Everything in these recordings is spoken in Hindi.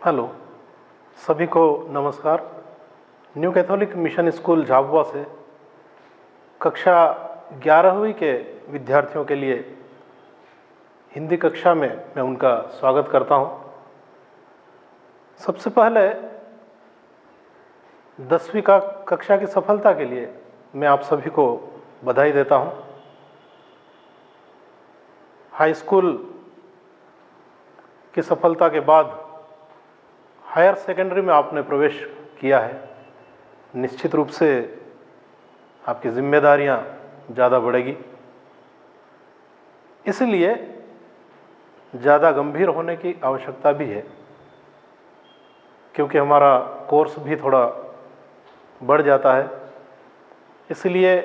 हेलो, सभी को नमस्कार। New Catholic mission school Jhabua से कक्षा 11वीं के विद्यार्थियों के लिए हिंदी कक्षा में मैं उनका स्वागत करता हूं। सबसे पहले 10वीं कक्षा की सफलता के लिए मैं आप सभी को बधाई देता हूं। हाई स्कूल की सफलता के बाद हायर सेकेंडरी में आपने प्रवेश किया है। निश्चित रूप से आपकी जिम्मेदारियां ज़्यादा बढ़ेगी, इसलिए ज़्यादा गंभीर होने की आवश्यकता भी है, क्योंकि हमारा कोर्स भी थोड़ा बढ़ जाता है। इसलिए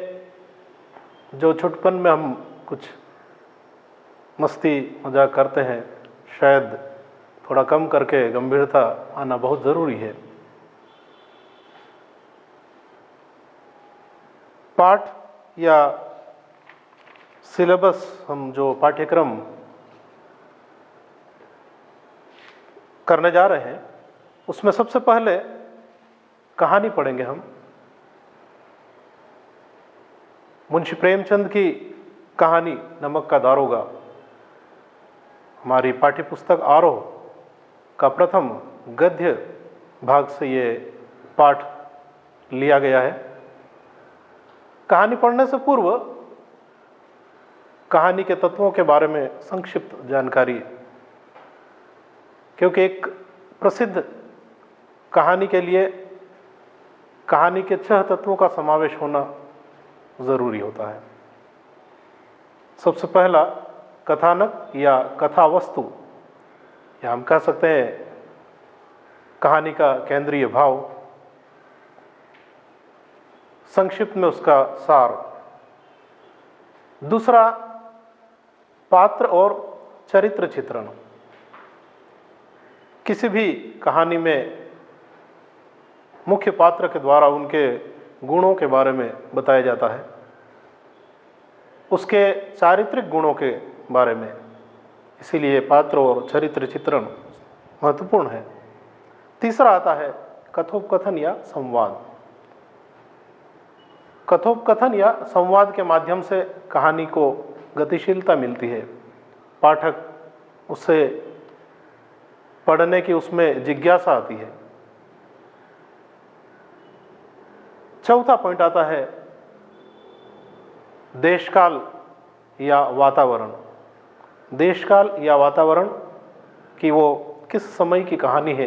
जो छुटपन में हम कुछ मस्ती मजाक करते हैं, शायद थोड़ा कम करके गंभीरता आना बहुत ज़रूरी है। पाठ या सिलेबस, हम जो पाठ्यक्रम करने जा रहे हैं उसमें सबसे पहले कहानी पढ़ेंगे हम। मुंशी प्रेमचंद की कहानी नमक का दारोगा हमारी पाठ्यपुस्तक आरोह का प्रथम गद्य भाग से ये पाठ लिया गया है। कहानी पढ़ने से पूर्व कहानी के तत्वों के बारे में संक्षिप्त जानकारी, क्योंकि एक प्रसिद्ध कहानी के लिए कहानी के 6 तत्वों का समावेश होना ज़रूरी होता है। सबसे पहला कथानक या कथा वस्तु, या हम कह सकते हैं कहानी का केंद्रीय भाव, संक्षिप्त में उसका सार। दूसरा पात्र और चरित्र चित्रण। किसी भी कहानी में मुख्य पात्र के द्वारा उनके गुणों के बारे में बताया जाता है, उसके चारित्रिक गुणों के बारे में, इसीलिए पात्र और चरित्र चित्रण महत्वपूर्ण है। तीसरा आता है कथोपकथन या संवाद। कथोपकथन या संवाद के माध्यम से कहानी को गतिशीलता मिलती है, पाठक उसे पढ़ने की उसमें जिज्ञासा आती है। चौथा पॉइंट आता है देशकाल या वातावरण। देशकाल या वातावरण कि वो किस समय की कहानी है,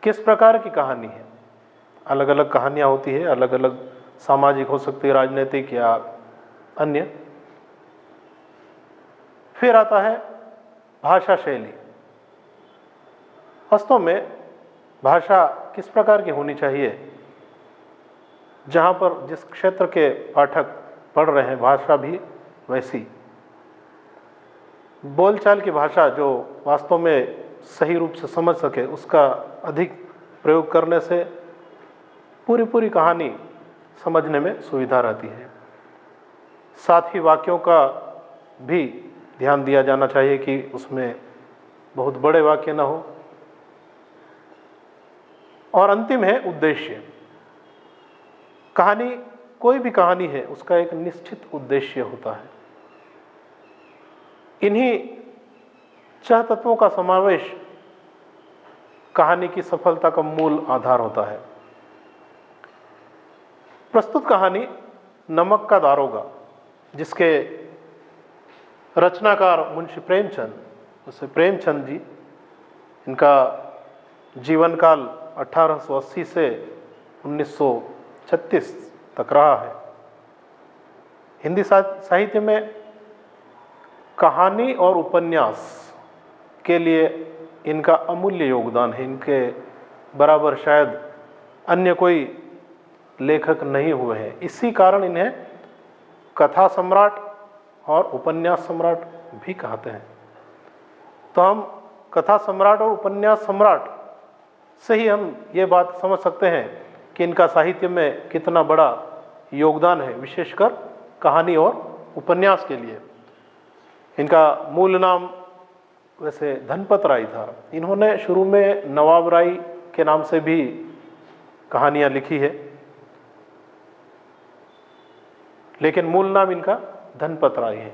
किस प्रकार की कहानी है। अलग अलग कहानियाँ होती है, अलग अलग सामाजिक हो सकती है, राजनीतिक या अन्य। फिर आता है भाषा शैली। वास्तव में भाषा किस प्रकार की होनी चाहिए, जहाँ पर जिस क्षेत्र के पाठक पढ़ रहे हैं भाषा भी वैसी। बोलचाल की भाषा जो वास्तव में सही रूप से समझ सके, उसका अधिक प्रयोग करने से पूरी कहानी समझने में सुविधा रहती है। साथ ही वाक्यों का भी ध्यान दिया जाना चाहिए कि उसमें बहुत बड़े वाक्य ना हो। और अंतिम है उद्देश्य। कहानी, कोई भी कहानी है, उसका एक निश्चित उद्देश्य होता है। इन्हीं 6 तत्वों का समावेश कहानी की सफलता का मूल आधार होता है। प्रस्तुत कहानी नमक का दारोगा, जिसके रचनाकार मुंशी प्रेमचंद, उसे प्रेमचंद जी, इनका जीवन काल 1880 से 1936 तक रहा है। हिंदी साहित्य में कहानी और उपन्यास के लिए इनका अमूल्य योगदान है। इनके बराबर शायद अन्य कोई लेखक नहीं हुए हैं। इसी कारण इन्हें कथा सम्राट और उपन्यास सम्राट भी कहते हैं। तो हम कथा सम्राट और उपन्यास सम्राट से ही हम ये बात समझ सकते हैं कि इनका साहित्य में कितना बड़ा योगदान है, विशेषकर कहानी और उपन्यास के लिए। इनका मूल नाम वैसे धनपत राय था, इन्होंने शुरू में नवाब राय के नाम से भी कहानियाँ लिखी है, लेकिन मूल नाम इनका धनपत राय है।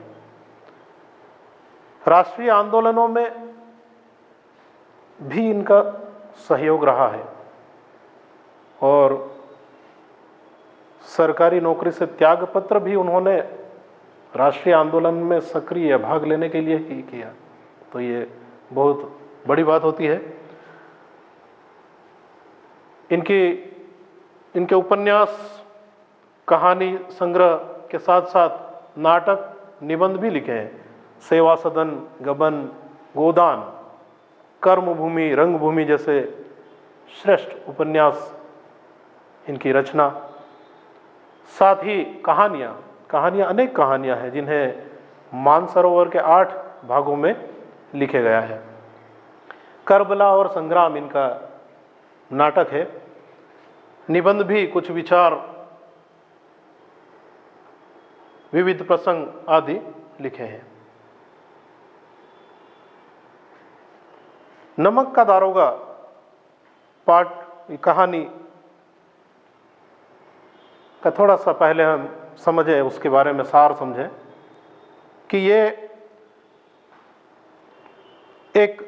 राष्ट्रीय आंदोलनों में भी इनका सहयोग रहा है और सरकारी नौकरी से त्यागपत्र भी उन्होंने राष्ट्रीय आंदोलन में सक्रिय भाग लेने के लिए ही किया, तो ये बहुत बड़ी बात होती है। इनके उपन्यास, कहानी संग्रह के साथ साथ नाटक, निबंध भी लिखे हैं। सेवा सदन, गबन, गोदान, कर्मभूमि, रंगभूमि जैसे श्रेष्ठ उपन्यास इनकी रचना। साथ ही कहानियाँ अनेक कहानियाँ हैं जिन्हें मानसरोवर के 8 भागों में लिखे गया है। करबला और संग्राम इनका नाटक है। निबंध भी कुछ विचार, विविध प्रसंग आदि लिखे हैं। नमक का दारोगा पाठ कहानी का थोड़ा सा पहले हम समझें, उसके बारे में सार समझें कि ये एक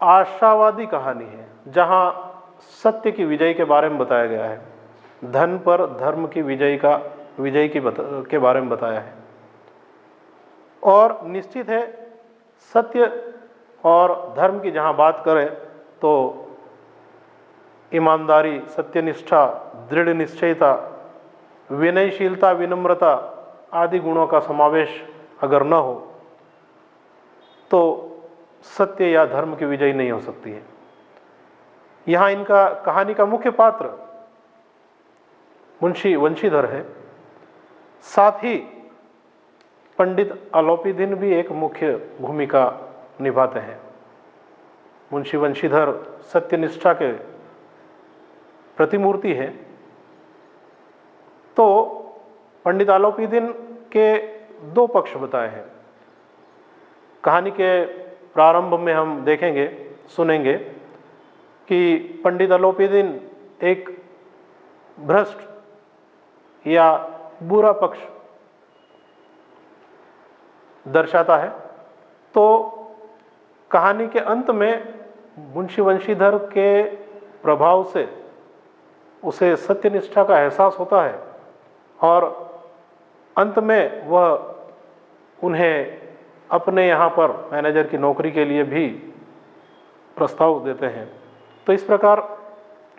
आशावादी कहानी है जहां सत्य की विजय के बारे में बताया गया है। धन पर धर्म की विजय के बारे में बताया है और निश्चित है सत्य और धर्म की जहां बात करें तो ईमानदारी, सत्यनिष्ठा, दृढ़ निश्चयता, विनयशीलता, विनम्रता आदि गुणों का समावेश अगर न हो तो सत्य या धर्म की विजय नहीं हो सकती है। यहाँ इनका कहानी का मुख्य पात्र मुंशी वंशीधर है। साथ ही पंडित अलोपीदीन भी एक मुख्य भूमिका निभाते हैं। मुंशी वंशीधर सत्यनिष्ठा के प्रतिमूर्ति है, तो पंडित अलोपीदीन के 2 पक्ष बताए हैं। कहानी के प्रारंभ में हम देखेंगे, सुनेंगे कि पंडित अलोपीदीन एक भ्रष्ट या बुरा पक्ष दर्शाता है, तो कहानी के अंत में मुंशी वंशीधर के प्रभाव से उसे सत्यनिष्ठा का एहसास होता है और अंत में वह उन्हें अपने यहाँ पर मैनेजर की नौकरी के लिए भी प्रस्ताव देते हैं। तो इस प्रकार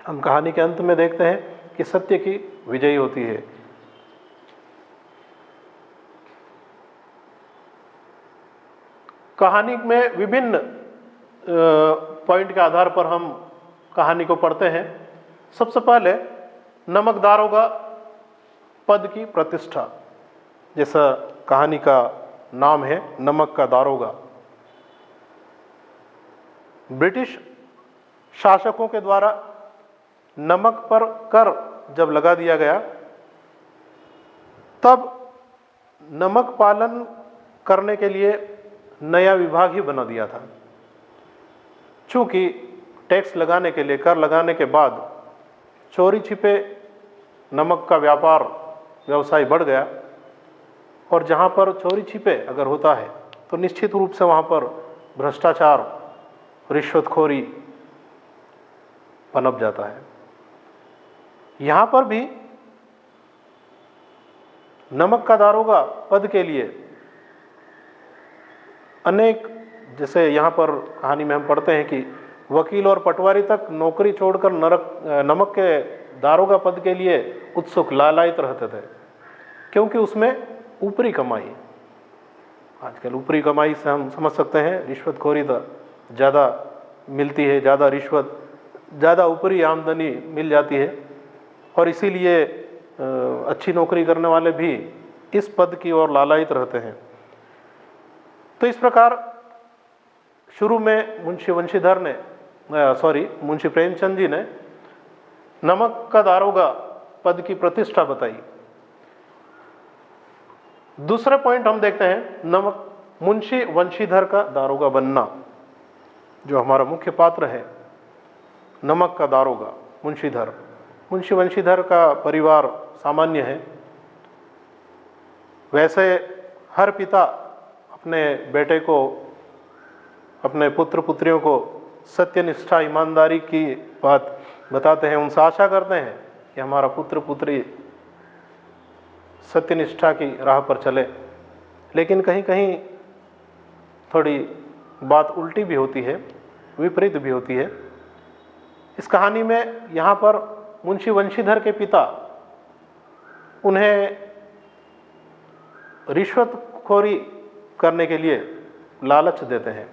हम कहानी के अंत में देखते हैं कि सत्य की विजय होती है। कहानी में विभिन्न पॉइंट के आधार पर हम कहानी को पढ़ते हैं। सबसे पहले नमक दारोगा पद की प्रतिष्ठा, जैसा कहानी का नाम है नमक का दारोगा। ब्रिटिश शासकों के द्वारा नमक पर कर जब लगा दिया गया तब नमक पालन करने के लिए नया विभाग ही बना दिया था। चूंकि टैक्स लगाने के लिए, कर लगाने के बाद चोरी छिपे नमक का व्यवसाय बढ़ गया और जहाँ पर चोरी छिपे अगर होता है तो निश्चित रूप से वहाँ पर भ्रष्टाचार, रिश्वतखोरी पनप जाता है। यहाँ पर भी नमक का दारोगा पद के लिए अनेक, जैसे यहाँ पर कहानी में हम पढ़ते हैं कि वकील और पटवारी तक नौकरी छोड़कर नमक के दारोगा पद के लिए उत्सुक, लालायित रहते थे, क्योंकि उसमें ऊपरी कमाई, आजकल ऊपरी कमाई से हम समझ सकते हैं रिश्वतखोरी ज़्यादा मिलती है, ज़्यादा रिश्वत, ज़्यादा ऊपरी आमदनी मिल जाती है और इसीलिए अच्छी नौकरी करने वाले भी इस पद की ओर लालायित रहते हैं। तो इस प्रकार शुरू में मुंशी प्रेमचंद जी ने नमक का दारोगा पद की प्रतिष्ठा बताई। दूसरा पॉइंट हम देखते हैं मुंशी वंशीधर का दारोगा बनना। जो हमारा मुख्य पात्र है, नमक का दारोगा मुंशीधर, मुंशी वंशीधर का परिवार सामान्य है। वैसे हर पिता अपने बेटे को, अपने पुत्र पुत्रियों को सत्यनिष्ठा ईमानदारी की बात बताते हैं, उनसे आशा करते हैं कि हमारा पुत्र पुत्री सत्यनिष्ठा की राह पर चले। लेकिन कहीं कहीं थोड़ी बात उल्टी भी होती है, विपरीत भी होती है। इस कहानी में यहाँ पर मुंशी वंशीधर के पिता उन्हें रिश्वतखोरी करने के लिए लालच देते हैं।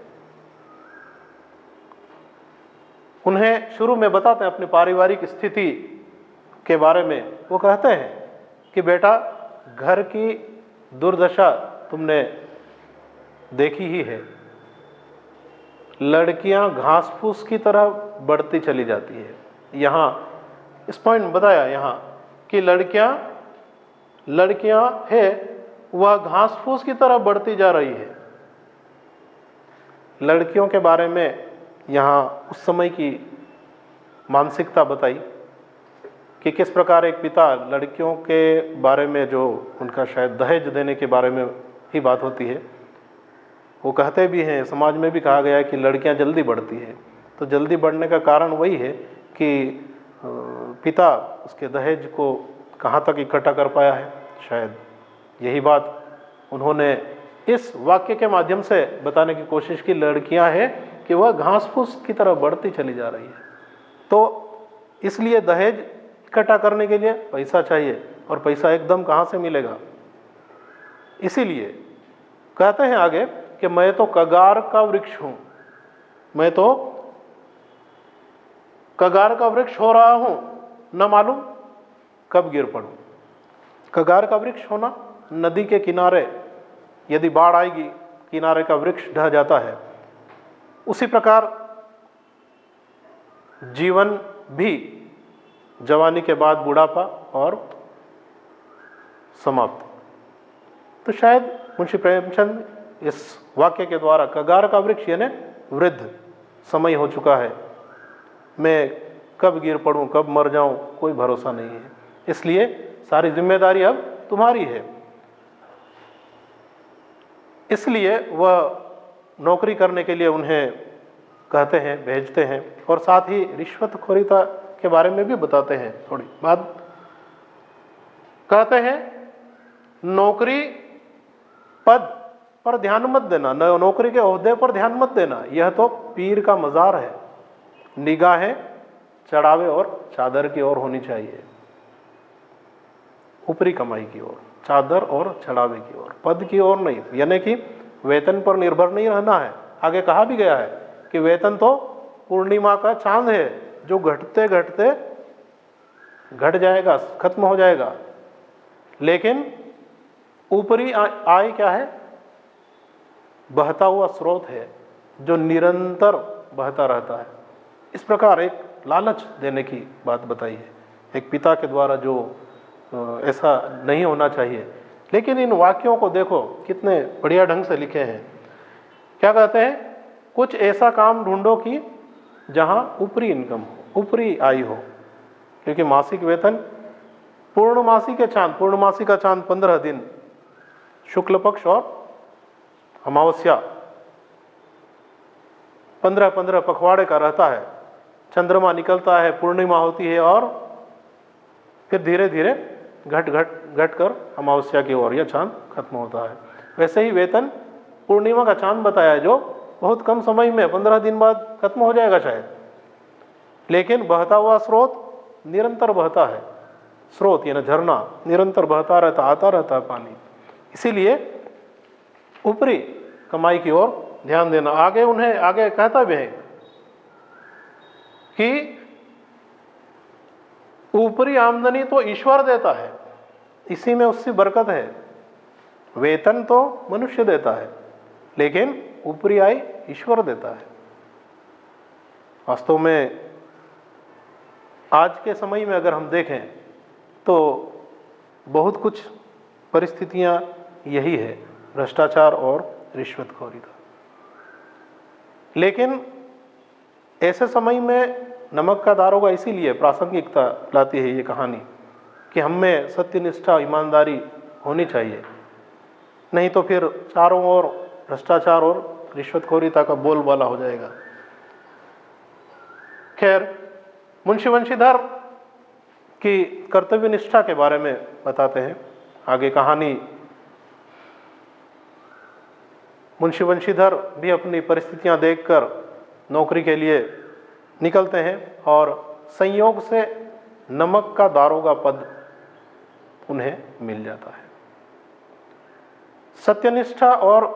उन्हें शुरू में बताते हैं अपनी पारिवारिक स्थिति के बारे में। वो कहते हैं कि बेटा, घर की दुर्दशा तुमने देखी ही है, लड़कियां घास फूस की तरह बढ़ती चली जाती है। यहाँ इस पॉइंट में बताया यहाँ कि लड़कियां है वह घास फूस की तरह बढ़ती जा रही है। लड़कियों के बारे में यहाँ उस समय की मानसिकता बताई कि किस प्रकार एक पिता लड़कियों के बारे में, जो उनका शायद दहेज देने के बारे में ही बात होती है, वो कहते भी हैं, समाज में भी कहा गया है कि लड़कियां जल्दी बढ़ती हैं। तो जल्दी बढ़ने का कारण वही है कि पिता उसके दहेज को कहाँ तक इकट्ठा कर पाया है। शायद यही बात उन्होंने इस वाक्य के माध्यम से बताने की कोशिश की, लड़कियां हैं कि वह घास फूस की तरह बढ़ती चली जा रही है। तो इसलिए दहेज इकट्ठा करने के लिए पैसा चाहिए, और पैसा एकदम कहाँ से मिलेगा। इसीलिए कहते हैं आगे कि मैं तो कगार का वृक्ष हूं, मैं तो कगार का वृक्ष हो रहा हूं, न मालूम कब गिर पड़ूं। कगार का वृक्ष होना, नदी के किनारे यदि बाढ़ आएगी, किनारे का वृक्ष ढह जाता है, उसी प्रकार जीवन भी जवानी के बाद बुढ़ापा और समाप्त। तो शायद मुंशी प्रेमचंद इस वाक्य के द्वारा, कगार का वृक्ष यानी वृद्ध, समय हो चुका है, मैं कब गिर पड़ूं, कब मर जाऊं, कोई भरोसा नहीं है, इसलिए सारी जिम्मेदारी अब तुम्हारी है। इसलिए वह नौकरी करने के लिए उन्हें कहते हैं, भेजते हैं, और साथ ही रिश्वतखोरीता के बारे में भी बताते हैं। थोड़ी बात कहते हैं, नौकरी पद पर ध्यान मत देना, नौकरी के ओहदे पर ध्यान मत देना, यह तो पीर का मजार है। निगाहें चढ़ावे और चादर की ओर होनी चाहिए, ऊपरी कमाई की ओर, चादर और चढ़ावे की ओर, पद की ओर नहीं। यानी कि वेतन पर निर्भर नहीं रहना है। आगे कहा भी गया है कि वेतन तो पूर्णिमा का चांद है, जो घटते घटते घट जाएगा, खत्म हो जाएगा। लेकिन ऊपरी आय क्या है? बहता हुआ स्रोत है, जो निरंतर बहता रहता है। इस प्रकार एक लालच देने की बात बताई है एक पिता के द्वारा, जो ऐसा नहीं होना चाहिए। लेकिन इन वाक्यों को देखो कितने बढ़िया ढंग से लिखे हैं। क्या कहते हैं? कुछ ऐसा काम ढूंढो कि जहां ऊपरी इनकम हो, ऊपरी आय हो, क्योंकि मासिक वेतन पूर्णमासी के चांद, पूर्णमासी का चांद 15 दिन, शुक्ल पक्ष और अमावस्या 15-15 पखवाड़े का रहता है। चंद्रमा निकलता है, पूर्णिमा होती है, और फिर धीरे धीरे घट कर अमावस्या की ओर यह चांद खत्म होता है। वैसे ही वेतन पूर्णिमा का चांद बताया है, जो बहुत कम समय में 15 दिन बाद खत्म हो जाएगा शायद। लेकिन बहता हुआ स्रोत निरंतर बहता है, स्रोत यानी झरना निरंतर बहता रहता, आता रहता है पानी। इसीलिए ऊपरी कमाई की ओर ध्यान देना। आगे उन्हें आगे कहता भी है कि ऊपरी आमदनी तो ईश्वर देता है, इसी में उसकी बरकत है। वेतन तो मनुष्य देता है, लेकिन ऊपरी आय ईश्वर देता है। वास्तव में आज के समय में अगर हम देखें तो बहुत कुछ परिस्थितियां यही है, भ्रष्टाचार और रिश्वतखोरी का। लेकिन ऐसे समय में नमक का दारोगा इसीलिए प्रासंगिकता लाती है ये कहानी कि हम में सत्यनिष्ठा ईमानदारी होनी चाहिए, नहीं तो फिर चारों ओर भ्रष्टाचार और रिश्वतखोरीता का बोलबाला हो जाएगा। खैर, मुंशी वंशीधर की कर्तव्य निष्ठा के बारे में बताते हैं आगे कहानी। मुंशी वंशीधर भी अपनी परिस्थितियां देखकर नौकरी के लिए निकलते हैं और संयोग से नमक का दारोगा पद उन्हें मिल जाता है। सत्यनिष्ठा और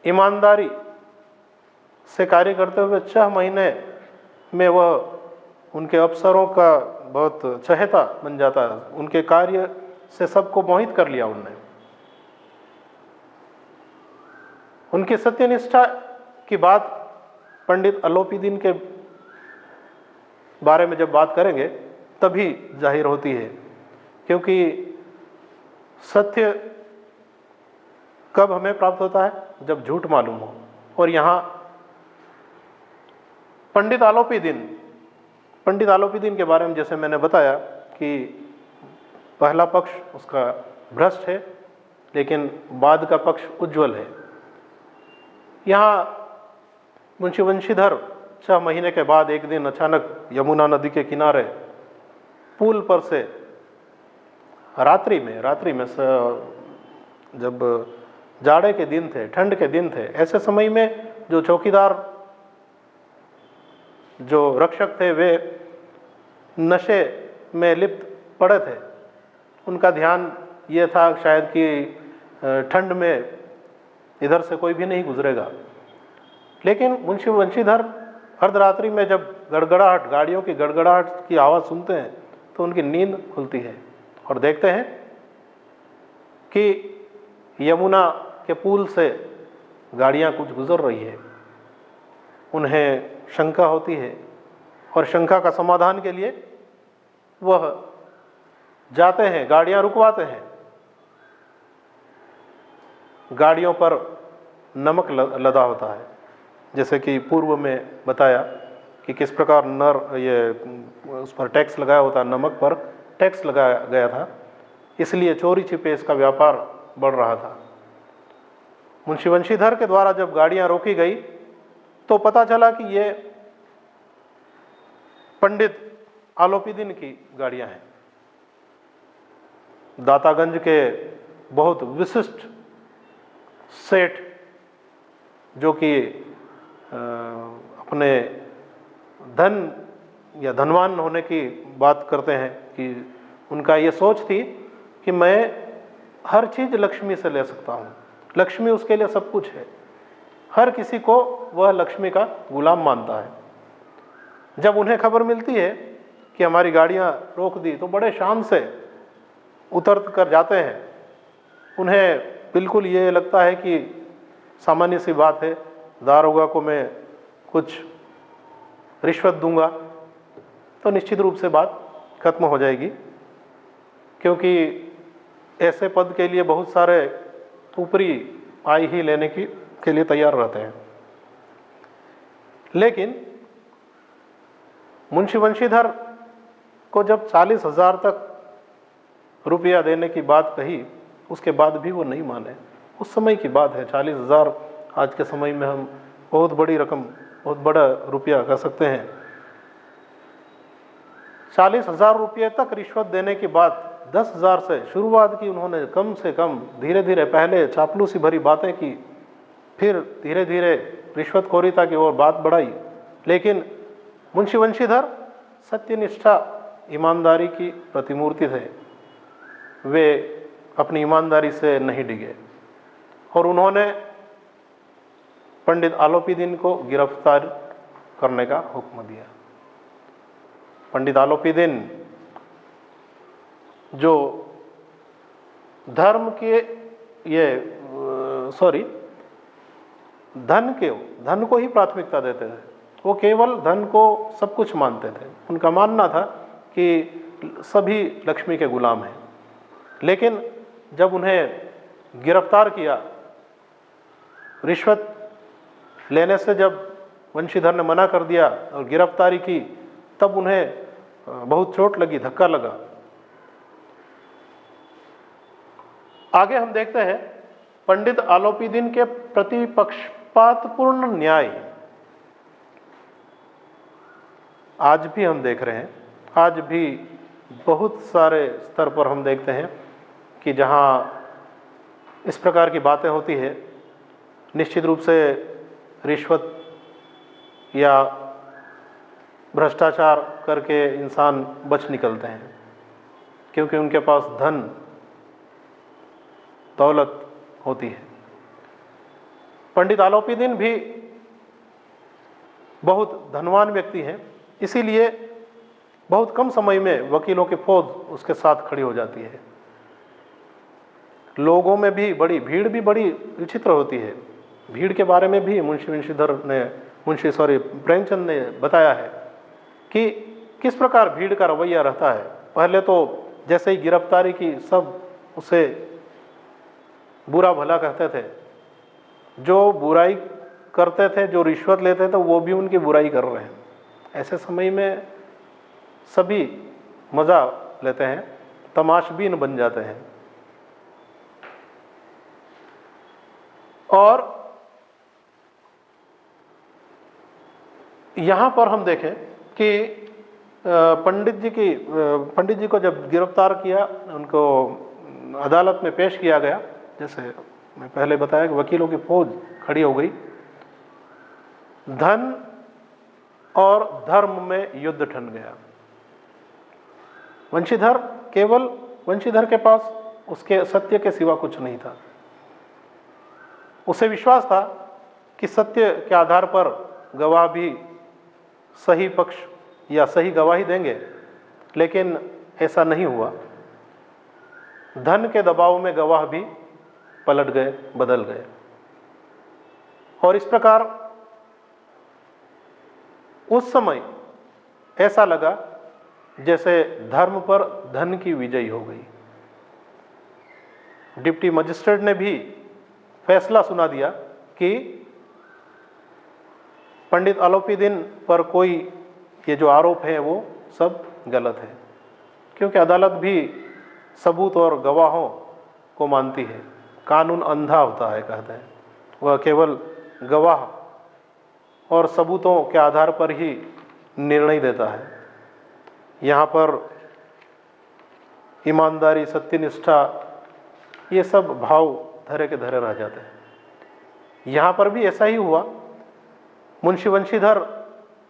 ईमानदारी से कार्य करते हुए 6 महीने में वह उनके अफसरों का बहुत चहेता बन जाता है। उनके कार्य से सबको मोहित कर लिया उन्होंने। उनकी सत्यनिष्ठा की बात पंडित अलोपीदीन के बारे में जब बात करेंगे तभी जाहिर होती है, क्योंकि सत्य कब हमें प्राप्त होता है? जब झूठ मालूम हो। और यहाँ पंडित आलोपीदीन के बारे में जैसे मैंने बताया कि पहला पक्ष उसका भ्रष्ट है, लेकिन बाद का पक्ष उज्जवल है। यहाँ मुंशी वंशीधर 6 महीने के बाद एक दिन अचानक यमुना नदी के किनारे पुल पर से रात्रि में जब जाड़े के दिन थे, ठंड के दिन थे, ऐसे समय में जो चौकीदार, जो रक्षक थे, वे नशे में लिप्त पड़े थे। उनका ध्यान ये था शायद कि ठंड में इधर से कोई भी नहीं गुजरेगा। लेकिन मुंशी वंशीधर अर्धरात्रि में जब गड़गड़ाहट, गाड़ियों की गड़गड़ाहट की आवाज़ सुनते हैं तो उनकी नींद खुलती है और देखते हैं कि यमुना के पुल से गाड़ियां कुछ गुजर रही है। उन्हें शंका होती है और शंका का समाधान के लिए वह जाते हैं, गाड़ियां रुकवाते हैं। गाड़ियों पर नमक लदा होता है, जैसे कि पूर्व में बताया कि किस प्रकार उस पर टैक्स लगाया होता है, नमक पर टैक्स लगाया गया था, इसलिए चोरी छिपे इसका व्यापार बढ़ रहा था। मुंशी वंशीधर के द्वारा जब गाड़ियां रोकी गई तो पता चला कि ये पंडित आलोपीदीन की गाड़ियां हैं। दातागंज के बहुत विशिष्ट सेठ, जो कि अपने धन या धनवान होने की बात करते हैं, कि उनका ये सोच थी कि मैं हर चीज़ लक्ष्मी से ले सकता हूँ, लक्ष्मी उसके लिए सब कुछ है। हर किसी को वह लक्ष्मी का गुलाम मानता है। जब उन्हें खबर मिलती है कि हमारी गाड़ियाँ रोक दी तो बड़े शान से उतर कर जाते हैं। उन्हें बिल्कुल ये लगता है कि सामान्य सी बात है, दारोगा को मैं कुछ रिश्वत दूंगा तो निश्चित रूप से बात खत्म हो जाएगी, क्योंकि ऐसे पद के लिए बहुत सारे ऊपरी आय ही लेने के लिए तैयार रहते हैं। लेकिन मुंशी वंशीधर को जब 40,000 तक रुपया देने की बात कही, उसके बाद भी वो नहीं माने। उस समय की बात है, 40,000 आज के समय में हम बहुत बड़ी रकम, बहुत बड़ा रुपया कह सकते हैं। 40,000 रुपये तक रिश्वत देने के बाद 10,000 से शुरुआत की उन्होंने। कम से कम धीरे धीरे पहले चापलूसी भरी बातें की, फिर धीरे धीरे रिश्वतखोरीता की ओर बात बढ़ाई। लेकिन मुंशी वंशीधर सत्यनिष्ठा, ईमानदारी की प्रतिमूर्ति थे। वे अपनी ईमानदारी से नहीं डिगे और उन्होंने पंडित आलोपीदीन को गिरफ्तार करने का हुक्म दिया। पंडित आलोपीदीन जो धर्म के धन को ही प्राथमिकता देते थे। वो केवल धन को सब कुछ मानते थे। उनका मानना था कि सभी लक्ष्मी के गुलाम हैं। लेकिन जब उन्हें गिरफ्तार किया, रिश्वत लेने से जब वंशीधर ने मना कर दिया और गिरफ्तारी की, तब उन्हें बहुत चोट लगी, धक्का लगा। आगे हम देखते हैं पंडित आलोपीदीन के प्रति पक्षपातपूर्ण न्याय। आज भी हम देख रहे हैं, आज भी बहुत सारे स्तर पर हम देखते हैं कि जहां इस प्रकार की बातें होती है, निश्चित रूप से रिश्वत या भ्रष्टाचार करके इंसान बच निकलते हैं, क्योंकि उनके पास धन दौलत होती है। पंडित आलोपीदीन भी बहुत धनवान व्यक्ति हैं, इसीलिए बहुत कम समय में वकीलों की फौज उसके साथ खड़ी हो जाती है। लोगों में भी भीड़ भी बड़ी विचित्र होती है। भीड़ के बारे में भी मुंशी प्रेमचंद ने बताया है कि किस प्रकार भीड़ का रवैया रहता है। पहले तो जैसे ही गिरफ्तारी की सब उसे बुरा भला कहते थे, जो बुराई करते थे, जो रिश्वत लेते थे, वो भी उनकी बुराई कर रहे हैं। ऐसे समय में सभी मज़ा लेते हैं, तमाशबीन बन जाते हैं। और यहाँ पर हम देखें कि पंडित जी को जब गिरफ्तार किया, उनको अदालत में पेश किया गया, जैसे मैं पहले बताया कि वकीलों की फौज खड़ी हो गई। धन और धर्म में युद्ध ठन गया। वंशीधर के पास उसके सत्य के सिवा कुछ नहीं था। उसे विश्वास था कि सत्य के आधार पर गवाह भी सही पक्ष या सही गवाही देंगे, लेकिन ऐसा नहीं हुआ। धन के दबाव में गवाह भी पलट गए, बदल गए, और इस प्रकार उस समय ऐसा लगा जैसे धर्म पर धन की विजय हो गई। डिप्टी मजिस्ट्रेट ने भी फैसला सुना दिया कि पंडित आलोपीदीन पर कोई ये जो आरोप है वो सब गलत है, क्योंकि अदालत भी सबूत और गवाहों को मानती है। कानून अंधा होता है, कहते हैं, वह केवल गवाह और सबूतों के आधार पर ही निर्णय देता है। यहाँ पर ईमानदारी, सत्यनिष्ठा, ये सब भाव धरे के धरे रह जाते हैं। यहाँ पर भी ऐसा ही हुआ। मुंशी वंशीधर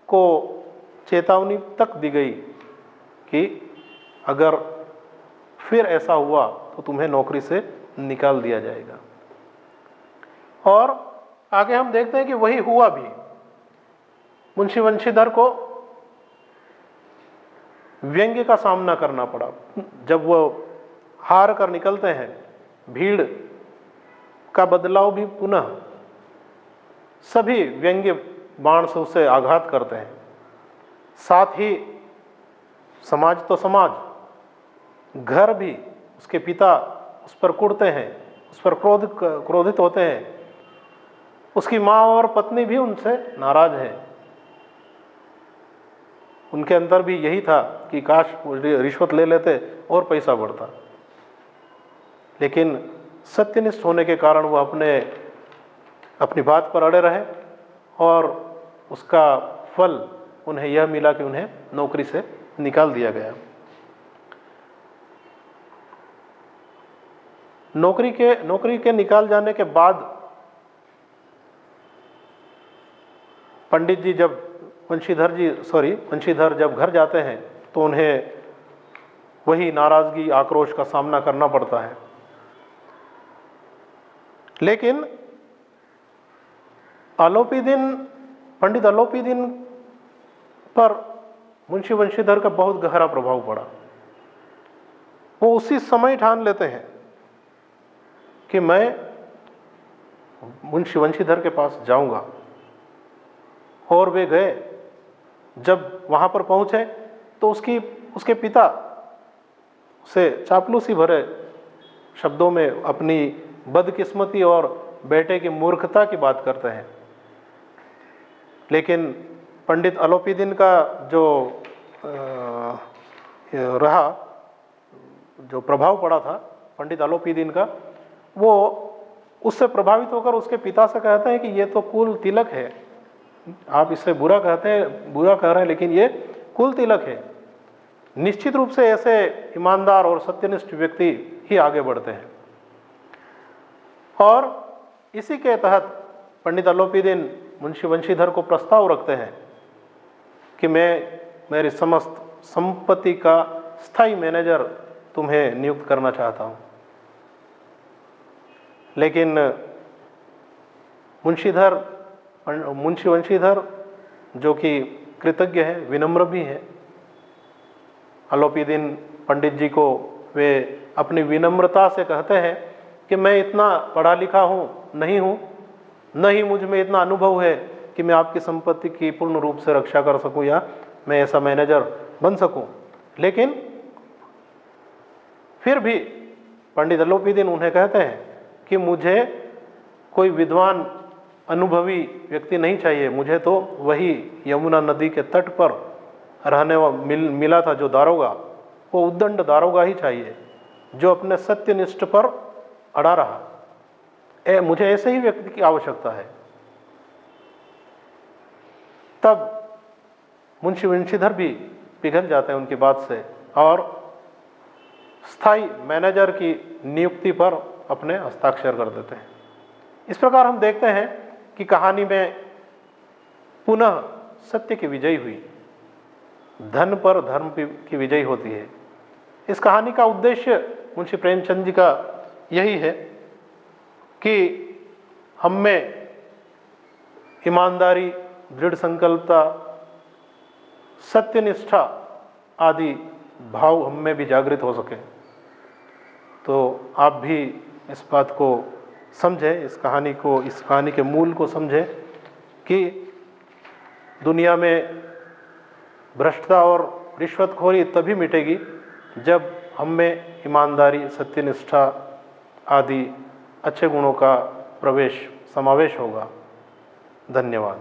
को चेतावनी तक दी गई कि अगर फिर ऐसा हुआ तो तुम्हें नौकरी से निकाल दिया जाएगा। और आगे हम देखते हैं कि वही हुआ भी। मुंशी वंशीधर को व्यंग्य का सामना करना पड़ा। जब वो हार कर निकलते हैं, भीड़ का बदलाव भी पुनः सभी व्यंग्य बाण से उसे आघात करते हैं। साथ ही समाज तो समाज, घर भी, उसके पिता उस पर कुढ़ते हैं, उस पर क्रोधित होते हैं। उसकी माँ और पत्नी भी उनसे नाराज हैं। उनके अंदर भी यही था कि काश रिश्वत ले लेते और पैसा बढ़ता, लेकिन सत्यनिष्ठ होने के कारण वह अपनी बात पर अड़े रहे, और उसका फल उन्हें यह मिला कि उन्हें नौकरी से निकाल दिया गया। नौकरी के निकाल जाने के बाद वंशीधर जब घर जाते हैं तो उन्हें वही नाराजगी, आक्रोश का सामना करना पड़ता है। लेकिन पंडित आलोपीदीन पर मुंशी वंशीधर का बहुत गहरा प्रभाव पड़ा। वो उसी समय ठान लेते हैं कि मैं मुंशी वंशीधर के पास जाऊंगा, और वे गए। जब वहां पर पहुंचे तो उसके पिता से चापलूसी भरे शब्दों में अपनी बदकिस्मती और बेटे की मूर्खता की बात करते हैं लेकिन पंडित अलोपीदीन का जो रहा, जो प्रभाव पड़ा था पंडित अलोपीदीन का, वो उससे प्रभावित होकर उसके पिता से कहते हैं कि ये तो कुल तिलक है, आप इससे बुरा कह रहे हैं, लेकिन ये कुल तिलक है। निश्चित रूप से ऐसे ईमानदार और सत्यनिष्ठ व्यक्ति ही आगे बढ़ते हैं। और इसी के तहत पंडित अलोपीदीन मुंशी वंशीधर को प्रस्ताव रखते हैं कि मैं मेरी समस्त संपत्ति का स्थायी मैनेजर तुम्हें नियुक्त करना चाहता हूँ। लेकिन मुंशी वंशीधर जो कि कृतज्ञ है, विनम्र भी है, अलोपीदीन पंडित जी को वे अपनी विनम्रता से कहते हैं कि मैं इतना पढ़ा लिखा नहीं हूँ, न ही मुझ में इतना अनुभव है कि मैं आपकी संपत्ति की पूर्ण रूप से रक्षा कर सकूँ या मैं ऐसा मैनेजर बन सकूँ। लेकिन फिर भी पंडित अलोपीदीन उन्हें कहते हैं कि मुझे कोई विद्वान अनुभवी व्यक्ति नहीं चाहिए, मुझे तो वही यमुना नदी के तट पर रहने मिला था जो दारोगा, वो उद्दंड दारोगा ही चाहिए जो अपने सत्यनिष्ठ पर अड़ा रहा। मुझे ऐसे ही व्यक्ति की आवश्यकता है। तब मुंशी वंशीधर भी पिघल जाते हैं उनकी बात से और स्थायी मैनेजर की नियुक्ति पर अपने हस्ताक्षर कर देते हैं। इस प्रकार हम देखते हैं कि कहानी में पुनः सत्य की विजय हुई, धन पर धर्म की विजय होती है। इस कहानी का उद्देश्य मुंशी प्रेमचंद जी का यही है कि हम में ईमानदारी, दृढ़ संकल्पता, सत्यनिष्ठा आदि भाव हम में भी जागृत हो सके। तो आप भी इस बात को समझें, इस कहानी के मूल को समझें कि दुनिया में भ्रष्टता और रिश्वतखोरी तभी मिटेगी जब हम में ईमानदारी, सत्यनिष्ठा आदि अच्छे गुणों का समावेश होगा। धन्यवाद।